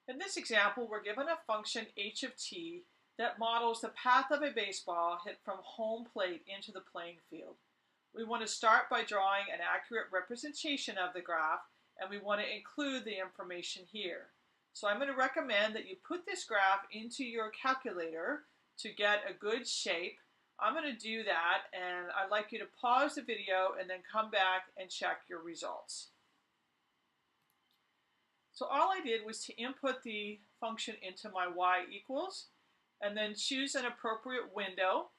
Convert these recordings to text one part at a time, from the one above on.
In this example, we're given a function h of t that models the path of a baseball hit from home plate into the playing field. We want to start by drawing an accurate representation of the graph, and we want to include the information here. So I'm going to recommend that you put this graph into your calculator to get a good shape. I'm going to do that, and I'd like you to pause the video and then come back and check your results. So all I did was to input the function into my y equals and then choose an appropriate window.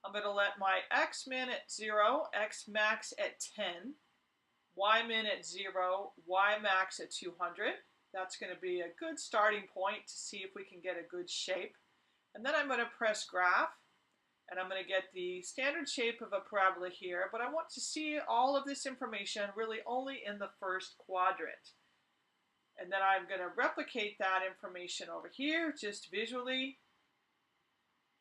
I'm going to let my x min at 0, x max at 10, y min at 0, y max at 200. That's going to be a good starting point to see if we can get a good shape. And then I'm going to press graph, and I'm going to get the standard shape of a parabola here, but I want to see all of this information really only in the first quadrant. And then I'm going to replicate that information over here just visually.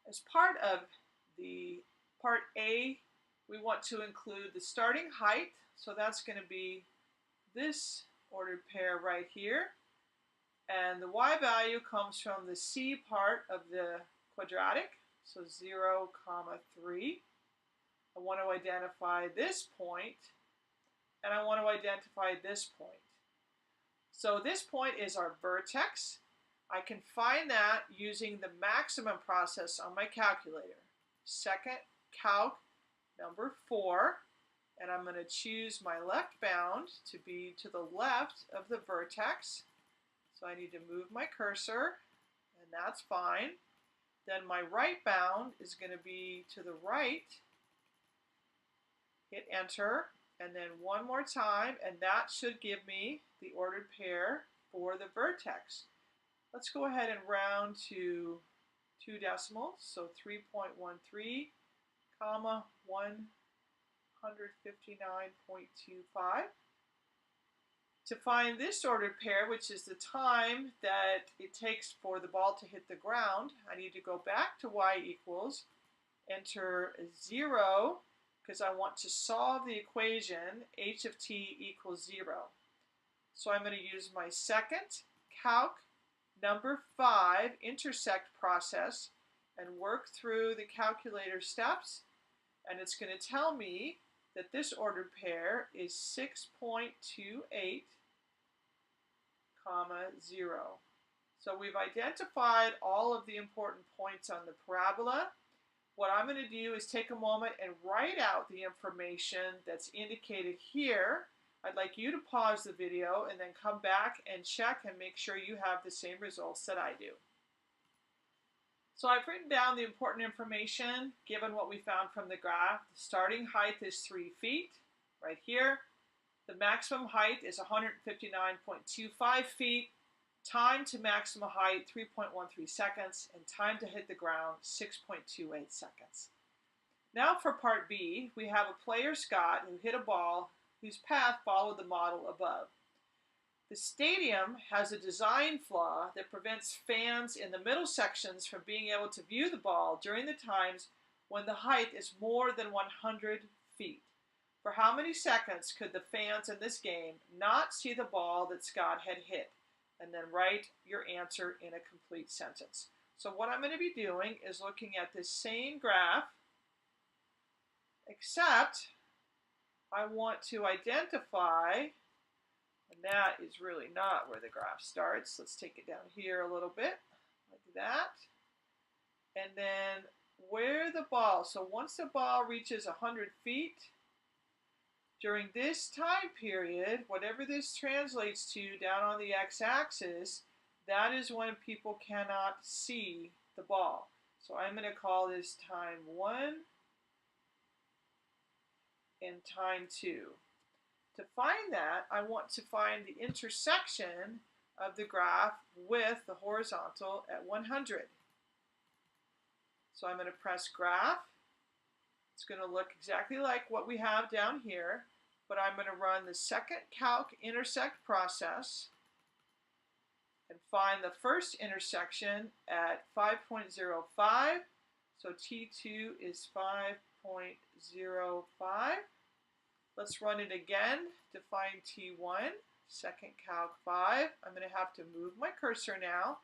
As part of the part A, we want to include the starting height. So that's going to be this ordered pair right here. And the y value comes from the C part of the quadratic, so 0, 3. I want to identify this point, and I want to identify this point. So this point is our vertex. I can find that using the maximum process on my calculator. Second calc number 4, and I'm going to choose my left bound to be to the left of the vertex. So I need to move my cursor, and that's fine. Then my right bound is going to be to the right. Hit enter, and then one more time, and that should give me the ordered pair for the vertex. Let's go ahead and round to 2 decimals, so 3.13, comma 159.25. To find this ordered pair, which is the time that it takes for the ball to hit the ground, I need to go back to y equals, enter 0, because I want to solve the equation h of t equals 0. So I'm going to use my second calc number 5 intersect process and work through the calculator steps, and it's going to tell me that this ordered pair is 6.28, comma 0. So we've identified all of the important points on the parabola. What I'm going to do is take a moment and write out the information that's indicated here. I'd like you to pause the video and then come back and check and make sure you have the same results that I do. So I've written down the important information given what we found from the graph. The starting height is 3 feet, right here. The maximum height is 159.25 feet. Time to maximum height, 3.13 seconds. And time to hit the ground, 6.28 seconds. Now for part B, we have a player, Scott, who hit a ball whose path followed the model above. The stadium has a design flaw that prevents fans in the middle sections from being able to view the ball during the times when the height is more than 100 feet. For how many seconds could the fans in this game not see the ball that Scott had hit? And then write your answer in a complete sentence. So what I'm going to be doing is looking at this same graph, except I want to identify, and that is really not where the graph starts. Let's take it down here a little bit, like that. And then where the ball, so once the ball reaches 100 feet, during this time period, whatever this translates to down on the x-axis, that is when people cannot see the ball. So I'm going to call this time 1 and time 2. To find that, I want to find the intersection of the graph with the horizontal at 100. So I'm going to press graph. It's going to look exactly like what we have down here, but I'm going to run the second calc intersect process and find the first intersection at 5.05. So T2 is 5.05. Let's run it again to find T1. second calc 5. I'm going to have to move my cursor now.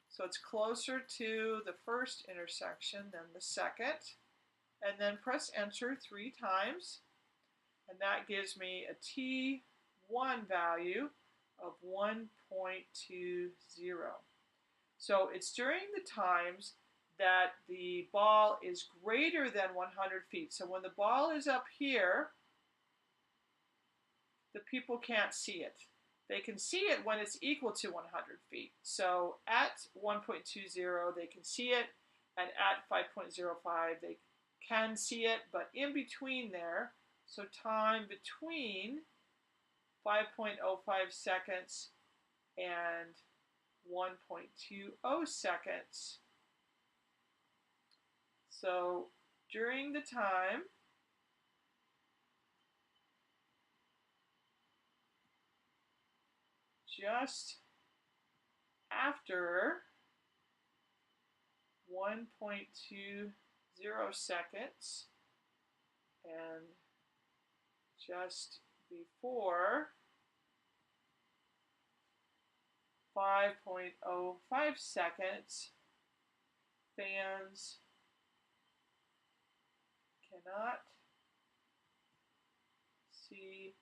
So it's closer to the first intersection than the second. And then press enter 3 times. And that gives me a T1 value of 1.20. So it's during the times that the ball is greater than 100 feet. So when the ball is up here, the people can't see it. They can see it when it's equal to 100 feet. So at 1.20, they can see it, and at 5.05, they can see it, but in between there, so time between 5.05 seconds and 1.20 seconds. So during the time just after 1.20 seconds and just before 5.05 seconds, fans cannot see